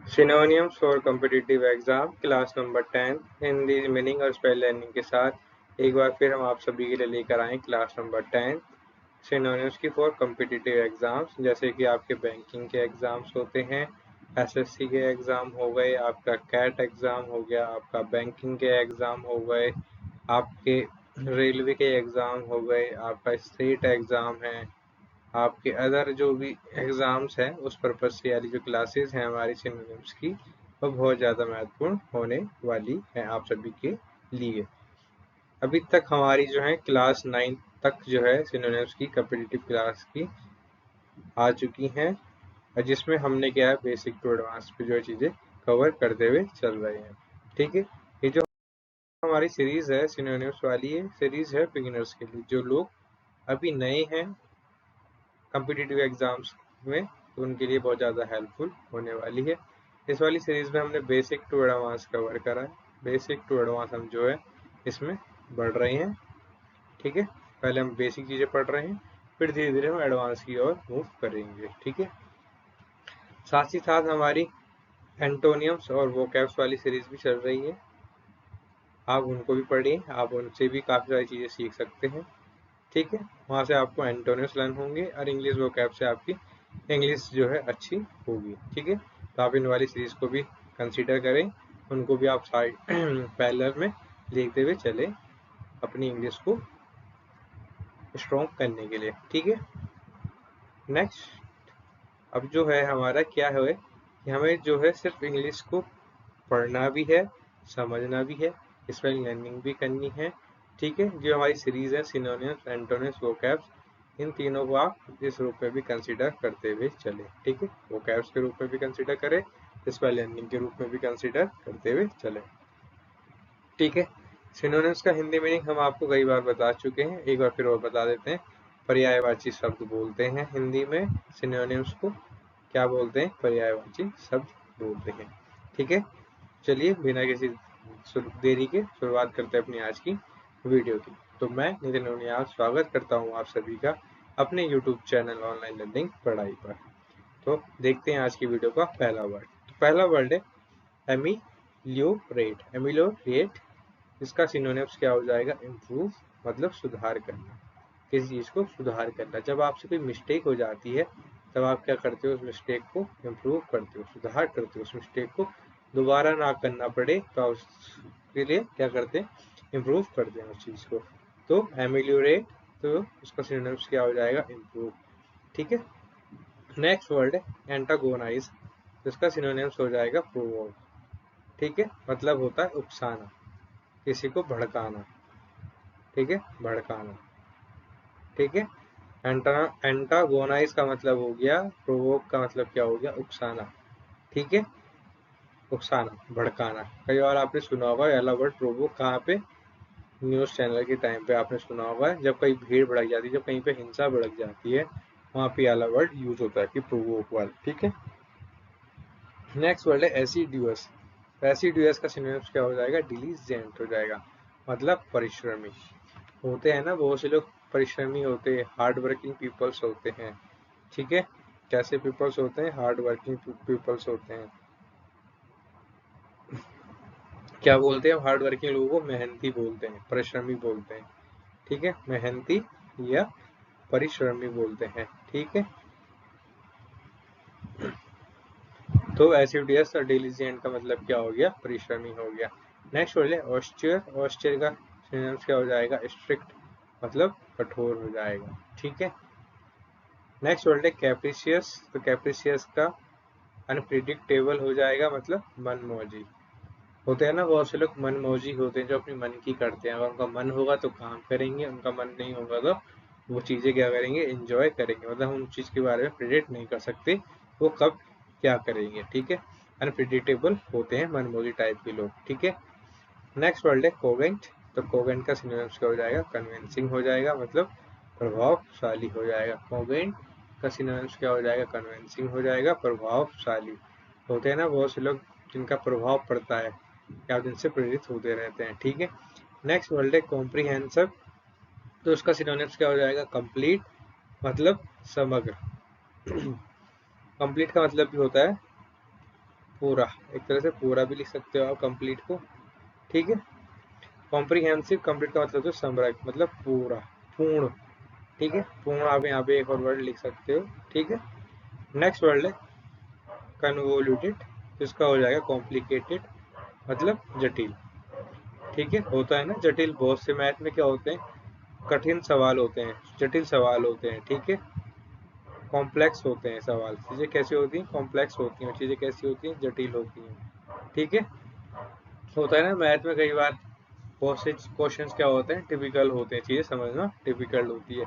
Synonyms for competitive exam class number 10 Hindi meaning और spell learning के साथ एक बार फिर हम आप सभी के लिए लेकर आए क्लास नंबर 10 सिनोनिम्स की फॉर कॉम्पिटिटिव एग्जाम्स, जैसे कि आपके बैंकिंग के एग्जाम्स होते हैं, एसएससी के एग्जाम हो गए, आपका कैट एग्जाम हो गया, आपका बैंकिंग के एग्जाम हो गए, आपके रेलवे के एग्जाम हो गए, आपका स्टेट एग्जाम है, आपके अदर जो भी एग्जाम्स हैं उस पर्पज से यानी जो क्लासेस हैं हमारी सिनोनिम्स की वो बहुत ज़्यादा महत्वपूर्ण होने वाली है आप सभी के लिए। अभी तक हमारी जो है क्लास 9 तक जो है सिनोनिम्स की कॉम्पिटिटिव क्लास की आ चुकी हैं, और जिसमें हमने क्या है बेसिक टू एडवांस पे जो चीज़ें कवर करते हुए चल रहे हैं। ठीक है, ये जो हमारी सीरीज है सिनोनिम्स वाली, ये सीरीज है बिगिनर्स के लिए, जो लोग अभी नए हैं कॉम्पिटिटिव एग्जाम्स में, तो उनके लिए बहुत ज़्यादा हेल्पफुल होने वाली है। इस वाली सीरीज में हमने बेसिक टू एडवांस कवर करा है। बेसिक टू एडवांस हम जो है इसमें बढ़ रहे हैं। ठीक है, पहले हम बेसिक चीज़ें पढ़ रहे हैं, फिर धीरे धीरे हम एडवांस की ओर मूव करेंगे। ठीक है, साथ ही साथ हमारी एंटोनियम्स और वोकैब्स वाली सीरीज भी चल रही है, आप उनको भी पढ़िए, आप उनसे भी काफ़ी सारी चीज़ें सीख सकते हैं। ठीक है, वहाँ से आपको एंटोनिम्स लर्न होंगे और इंग्लिश वोकैब से आपकी इंग्लिश जो है अच्छी होगी। ठीक है, तो आप इन वाली सीरीज को भी कंसीडर करें, उनको भी आप साइड पैरेलल में देखते हुए चले अपनी इंग्लिश को स्ट्रॉन्ग करने के लिए। ठीक है, नेक्स्ट अब जो है हमारा क्या है कि हमें जो है सिर्फ इंग्लिश को पढ़ना भी है, समझना भी है, स्पेलिंग लर्निंग भी करनी है। ठीक है, जो हमारी सीरीज है सिनोनिम्स, एंटोनिम्स, वोकैब्स, इन तीनों को आप इस रूप में भी कंसीडर करते हुए चले। ठीक है, वोकैब्स के रूप में भी कंसीडर करें, स्पेलिंग लर्निंग के रूप में भी कंसीडर करते हुए चले। ठीक है, सिनोनिम्स का हिंदी मीनिंग हम आपको कई बार बता चुके हैं, एक बार फिर और बता देते हैं। पर्यायवाची शब्द बोलते हैं हिंदी में सिनोनिम्स को, क्या बोलते हैं? पर्यायवाची शब्द बोलते हैं। ठीक है, चलिए बिना किसी देरी के शुरुआत करते हैं अपनी आज की वीडियो की। तो मैं नितिन उनियाल स्वागत करता हूँ आप सभी का अपने YouTube चैनल ऑनलाइन लर्निंग पढ़ाई पर। तो देखते हैं आज की वीडियो का पहला वर्ड। तो पहला वर्ड है एमिलियोरेट। एमिलियोरेट, इसका सिनोनिम्स क्या हो जाएगा? इम्प्रूव, मतलब सुधार करना, किसी चीज़ को सुधार करना। जब आपसे कोई मिस्टेक हो जाती है तब आप क्या करते हो? उस मिस्टेक को इम्प्रूव करते हो, सुधार करते हो, उस मिस्टेक को दोबारा ना करना पड़े तो आप उसके लिए क्या करते हैं? इम्प्रूव करते हैं उस चीज़ को। तो एमिलियोरेट, तो उसका सिनोनिम्स क्या हो जाएगा? इम्प्रूव। ठीक है, नेक्स्ट वर्ड है एंटागोनाइज, इसका सिनोनिम्स हो जाएगा प्रोवोक। ठीक है, मतलब होता है उकसाना, किसी को भड़काना। ठीक है, भड़काना। ठीक है, एंटागोनाइज का मतलब हो गया, प्रोवोक का मतलब क्या हो गया? उकसाना। ठीक है, उकसाना, भड़काना। कई बार आपने सुना होगा ये वाला वर्ड प्रोवोक, कहाँ पे? न्यूज़ चैनल के टाइम पे आपने सुना होगा, जब कहीं भीड़ भड़क जाती है, जब कहीं पे हिंसा भड़क जाती है, वहाँ पे ये वाला वर्ड यूज होता है कि प्रोवोक वाला। ठीक है, नेक्स्ट वर्ड है एसिडुअस। एसिडुअस का सिनोनिम्स क्या हो जाएगा? डिलीजेंट हो जाएगा, मतलब परिश्रमी। होते हैं ना बहुत से लोग परिश्रमी होते हैं, हार्ड वर्किंग पीपल्स होते हैं। ठीक है, कैसे पीपल्स होते हैं? हार्ड वर्किंग पीपल्स होते हैं। क्या बोलते हैं? हार्ड वर्किंग लोगों को मेहनती बोलते हैं, परिश्रमी बोलते हैं। ठीक है, मेहनती या परिश्रमी बोलते हैं। ठीक है, तो एसिडियस और डिलीजेंट का मतलब क्या हो गया? परिश्रमी हो गया। नेक्स्ट वर्ड है ऑस्टियर। ऑस्टियर का सिनोनिम्स क्या हो जाएगा? स्ट्रिक्ट, मतलब कठोर हो जाएगा। ठीक है, नेक्स्ट वर्ड है कैप्रिशियस। तो कैप्रिशियस का अनप्रिडिक्टेबल हो जाएगा, मतलब मनमौजी। होते हैं ना बहुत से लोग मनमौजी होते हैं, जो अपनी मन की करते हैं। अगर उनका मन होगा तो काम करेंगे, उनका मन नहीं होगा तो वो चीज़ें क्या करेंगे? एंजॉय करेंगे। मतलब हम उस चीज़ के बारे में प्रिडिक्ट नहीं कर सकते वो कब क्या करेंगे। ठीक है, अनप्रिडिक्टेबल होते हैं मनमौजी टाइप के लोग। ठीक है, नेक्स्ट वर्ड है कोवेंट। तो कोवेंट का सिनोनिम्स क्या हो जाएगा? कन्विंसिंग हो जाएगा, मतलब प्रभावशाली हो जाएगा। कोवेंट का सिनोनिम्स क्या हो जाएगा? कन्विंसिंग हो जाएगा, प्रभावशाली। होते हैं ना बहुत से लोग जिनका प्रभाव पड़ता है, या जिनसे प्रेरित होते रहते हैं। ठीक है, नेक्स्ट वर्ड है कॉम्प्रिहेंसिव। तो उसका सिनोनिम्स क्या हो जाएगा? कंप्लीट, मतलब समग्र। कंप्लीट का मतलब भी होता है पूरा, एक तरह से पूरा भी लिख सकते हो आप कंप्लीट को, ठीक है। कॉम्प्रिहेंसिव, कंप्लीट का मतलब तो समग्र, मतलब पूरा, पूर्ण, ठीक है। पूर्ण आप यहाँ पे एक और वर्ड लिख सकते हो, ठीक है। नेक्स्ट वर्ड है कन्वोल्यूटेड, इसका हो जाएगा कॉम्प्लिकेटेड, मतलब जटिल, ठीक है। होता है ना जटिल, बहुत से मैथ में क्या होते हैं, कठिन सवाल होते हैं, जटिल सवाल होते हैं, ठीक है। कॉम्प्लेक्स होते हैं सवाल, चीजें कैसी होती हैं, कॉम्प्लेक्स होती हैं, चीजें कैसी होती हैं, जटिल होती हैं, ठीक है। होता है ना मैथ में कई बार बहुत से क्वेश्चंस क्या होते हैं, टिपिकल होते हैं, चीजें समझना डिफिकल्ट होती है।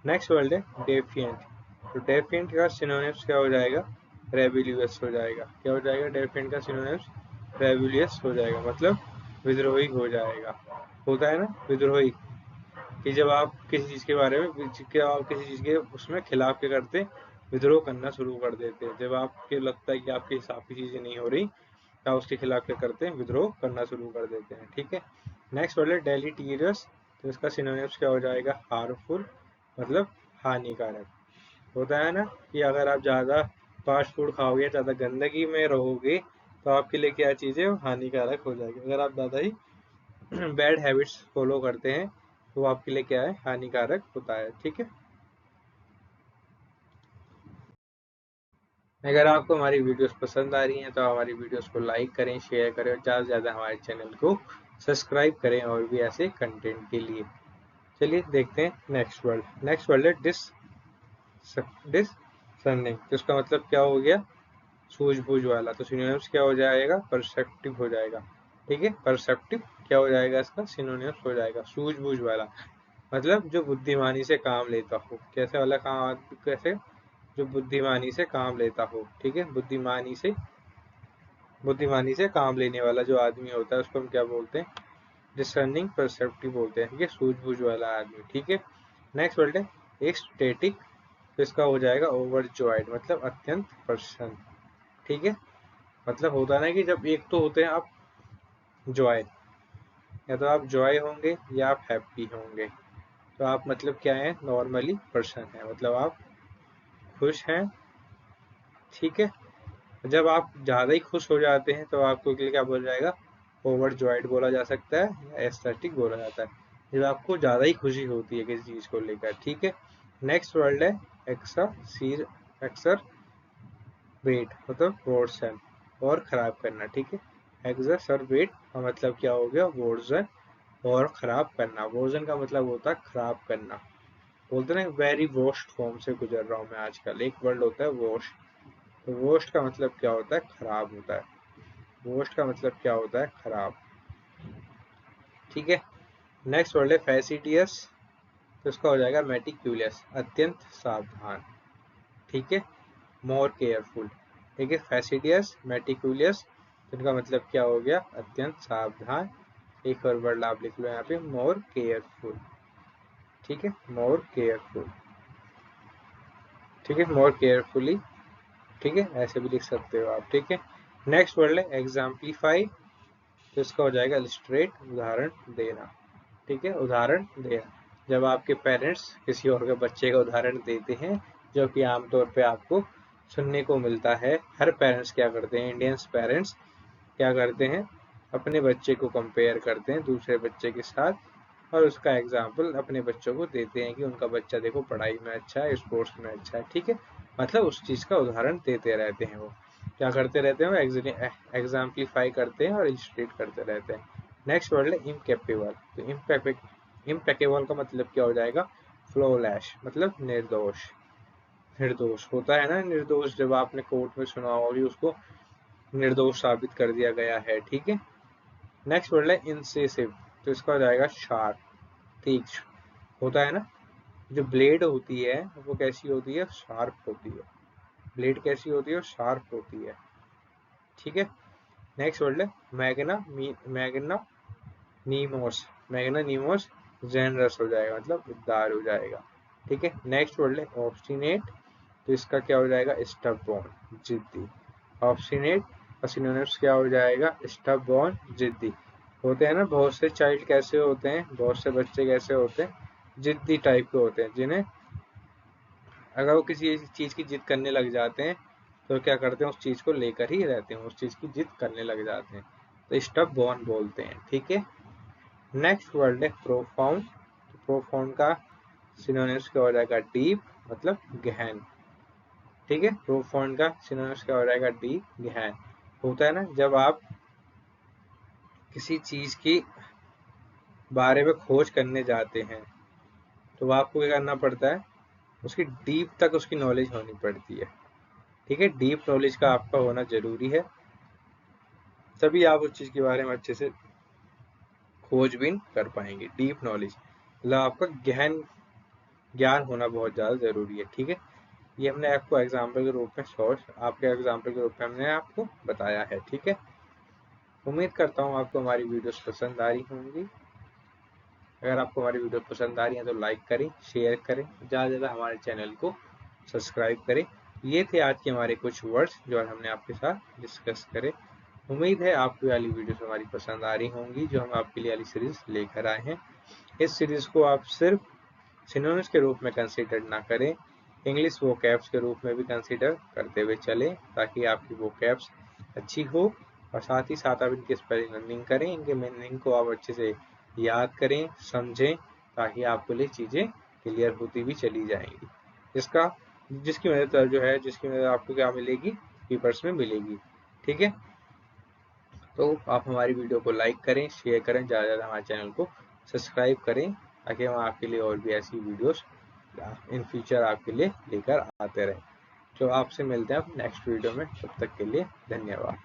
नेक्स्ट वर्ड है डेफिएंट, तो डेफिएंट का सिनोनिम्स क्या हो जाएगा, रेबिलियस हो जाएगा। क्या हो जाएगा, डेफिएंट का सिनोनिम्स रेबिलियस हो जाएगा, मतलब विद्रोही हो जाएगा। होता है ना विद्रोही, कि जब आप किसी चीज के बारे में, आप किसी चीज के उसमें खिलाफ क्या करते हैं, विद्रोह करना शुरू कर देते हैं। जब आपको लगता है कि आपके हिसाब की चीजें नहीं हो रही, तो उसके खिलाफ क्या करते हैं, विद्रोह करना शुरू कर देते हैं, ठीक है। नेक्स्ट वर्ड है डेलीटीरियस, तो इसका सिनोनिम्स क्या हो जाएगा, हार्मफुल, मतलब हानिकारक। होता है ना कि अगर आप ज़्यादा फास्ट फूड खाओगे, ज़्यादा गंदगी में रहोगे, तो आपके लिए क्या चीज़ है, हानिकारक हो जाएगी। अगर आप ज़्यादा ही बैड हैबिट्स फॉलो करते हैं, तो वो आपके लिए क्या है, हानिकारक होता है, ठीक है। अगर आपको हमारी वीडियोस पसंद आ रही हैं, तो हमारी वीडियोस को लाइक करें, शेयर करें और ज़्यादा से ज़्यादा हमारे चैनल को सब्सक्राइब करें और भी ऐसे कंटेंट के लिए। चलिए देखते हैं नेक्स्ट वर्ड। नेक्स्ट वर्ड है डिससर्निंग, तो इसका मतलब क्या हो गया, सूझबूझ वाला। तो सिनोनिम्स क्या हो जाएगा, परसेप्टिव हो जाएगा, ठीक है। परसेप्टिव क्या हो जाएगा, इसका सिनोनिम्स हो जाएगा सूझबूझ वाला, मतलब जो बुद्धिमानी से काम लेता हो। कैसे वाला काम, कैसे, जो बुद्धिमानी से काम लेता हो, ठीक है। बुद्धिमानी से काम लेने वाला जो आदमी होता है, उसको हम क्या बोलते हैं, डिसर्निंग परसेप्टिव बोलते हैं, ठीक है, सूझबूझ वाला आदमी, ठीक है। नेक्स्ट वर्ड है एक्सटेटिक, तो इसका हो जाएगा ओवरजॉयड, मतलब अत्यंत प्रसन्न, ठीक है। मतलब होता है ना कि जब एक तो होते हैं आप जॉय, या तो आप जॉय होंगे या आप हैप्पी होंगे, तो आप मतलब क्या है, नॉर्मली पर्सन है, मतलब आप खुश हैं, ठीक है। जब आप ज़्यादा ही खुश हो जाते हैं, तो आपको क्या बोला जाएगा, ओवर जॉयड बोला जा सकता है या एस्थेटिक बोला जाता है, जब आपको ज़्यादा ही खुशी होती है किसी चीज़ को लेकर, ठीक है। नेक्स्ट वर्ड है एक्सर एक्सर वेट, मतलब वर्सन, और खराब करना, ठीक है। एक्सरसरबेट का मतलब क्या हो गया, वर्जन, और खराब करना। वर्जन का मतलब होता है खराब करना, बोलते ना वेरी वर्स्ट फॉर्म से गुजर रहा हूँ मैं आजकल, एक वर्ड होता है वर्स्ट, तो वर्स्ट का मतलब क्या होता है, खराब होता है। वर्स्ट का मतलब क्या होता है, खराब, ठीक है। नेक्स्ट वर्ड है फैसिटियस, तो इसका हो जाएगा मेटिक्यूलियस, अत्यंत सावधान, ठीक है। मोर केयरफुल, ठीक है। फैसिटियस, मेटिक्यूलियस, तो इनका मतलब क्या हो गया, अत्यंत सावधान। एक और वर्ड आप लिख लो यहाँ पे, मोर केयरफुल, ठीक है, मोर केयरफुल, ठीक है, मोर केयरफुली, ठीक है, ऐसे भी लिख सकते हो आप, ठीक है। नेक्स्ट वर्ड है एग्जाम्पलीफाई, तो इसका हो जाएगा इलस्ट्रेट, उदाहरण देना, ठीक है, उदाहरण देना। जब आपके पेरेंट्स किसी और के बच्चे का उदाहरण देते हैं, जो कि आमतौर पे आपको सुनने को मिलता है, हर पेरेंट्स क्या करते हैं, इंडियंस पेरेंट्स क्या करते हैं, अपने बच्चे को कंपेयर करते हैं दूसरे बच्चे के साथ, और उसका एग्जाम्पल अपने बच्चों को देते हैं कि उनका बच्चा देखो पढ़ाई में अच्छा है, स्पोर्ट्स में अच्छा है, ठीक है। मतलब उस चीज़ का उदाहरण देते रहते हैं, वो क्या करते रहते हैं, वो एग्जाम्पलीफाई करते हैं और इलस्ट्रेट करते रहते हैं। नेक्स्ट वर्ड है इम्केपेबल, तो इम्पेकेबल का मतलब क्या हो जाएगा, फ्लॉलेस, मतलब निर्दोष। निर्दोष होता है ना, निर्दोष, जब आपने कोर्ट में सुना होगा कि उसको निर्दोष साबित कर दिया गया है, ठीक है। नेक्स्ट वर्ड है इंसेसिव, तो इसका हो जाएगा शार्प, तीक्ष्ण। होता है ना, जो ब्लेड होती है वो कैसी होती है, शार्प होती है। ब्लेड कैसी होती है, शार्प होती है, ठीक है। नेक्स्ट वर्ड है मैग्ना नीमोस, मैग्ना नीमोस जेनरस हो जाएगा, मतलब उदार हो जाएगा, ठीक है। नेक्स्ट वर्ड है ऑब्स्टिनेट, तो इसका क्या हो जाएगा, स्टबबॉर्न, जिद्दी। ऑब्स्टिनेट का सिनोनिम्स क्या हो जाएगा, स्टबबॉर्न, जिद्दी। होते हैं ना बहुत से चाइल्ड कैसे होते हैं, बहुत से बच्चे कैसे होते हैं, जिद्दी टाइप के होते हैं, जिन्हें अगर वो किसी चीज़ की जिद करने लग जाते हैं, तो क्या करते हैं, उस चीज को लेकर ही रहते हैं, उस चीज की जिद करने लग जाते हैं, तो स्टब बोर्न बोलते हैं। ठीक है, नेक्स्ट वर्ड है प्रोफाउंड। तो प्रोफाउंड का सिनोनिम्स क्या हो जाएगा, डीप, मतलब गहन। ठीक है, प्रोफाउंड का सिनोनिम्स क्या हो जाएगा, डीप, गहन। होता है ना, जब आप किसी चीज की बारे में खोज करने जाते हैं तो आपको क्या करना पड़ता है, उसकी डीप तक उसकी नॉलेज होनी पड़ती है। ठीक है, डीप नॉलेज का आपका होना जरूरी है, तभी आप उस चीज के बारे में अच्छे से खोजबीन कर पाएंगे। डीप नॉलेज मतलब आपका गहन ज्ञान होना बहुत ज्यादा जरूरी है। ठीक है, ये हमने आपको एग्जाम्पल के रूप में आपके एग्जाम्पल के रूप में हमने आपको बताया है। ठीक है, उम्मीद करता हूँ आपको हमारी वीडियोस पसंद आ रही होंगी। अगर आपको हमारी वीडियो पसंद आ रही है तो लाइक करें, शेयर करें, ज़्यादा से ज़्यादा हमारे चैनल को सब्सक्राइब करें। ये थे आज के हमारे कुछ वर्ड्स जो हमने आपके साथ डिस्कस करे। उम्मीद है आपको वाली वीडियोस हमारी पसंद आ रही होंगी, जो हम आपके लिए वाली सीरीज लेकर आए हैं। इस सीरीज को आप सिर्फ सिनोनिम्स के रूप में कंसीडर ना करें, इंग्लिश वोकैब्स के रूप में भी कंसीडर करते हुए चलें, ताकि आपकी वोकैब्स अच्छी हो, और साथ ही साथ आप इनकी स्पेलिंग लर्निंग करें, इनके मीनिंग को आप अच्छे से याद करें, समझें, ताकि आपके लिए चीज़ें क्लियर होती भी चली जाएंगी, जिसकी मदद जो है, जिसकी मदद आपको क्या मिलेगी, पेपर्स में मिलेगी। ठीक है, तो आप हमारी वीडियो को लाइक करें, शेयर करें, ज़्यादा से ज़्यादा हमारे चैनल को सब्सक्राइब करें, ताकि हम आपके लिए और भी ऐसी वीडियोस इन फ्यूचर आपके लिए लेकर आते रहें। तो आपसे मिलते हैं नेक्स्ट वीडियो में, तब तक के लिए धन्यवाद।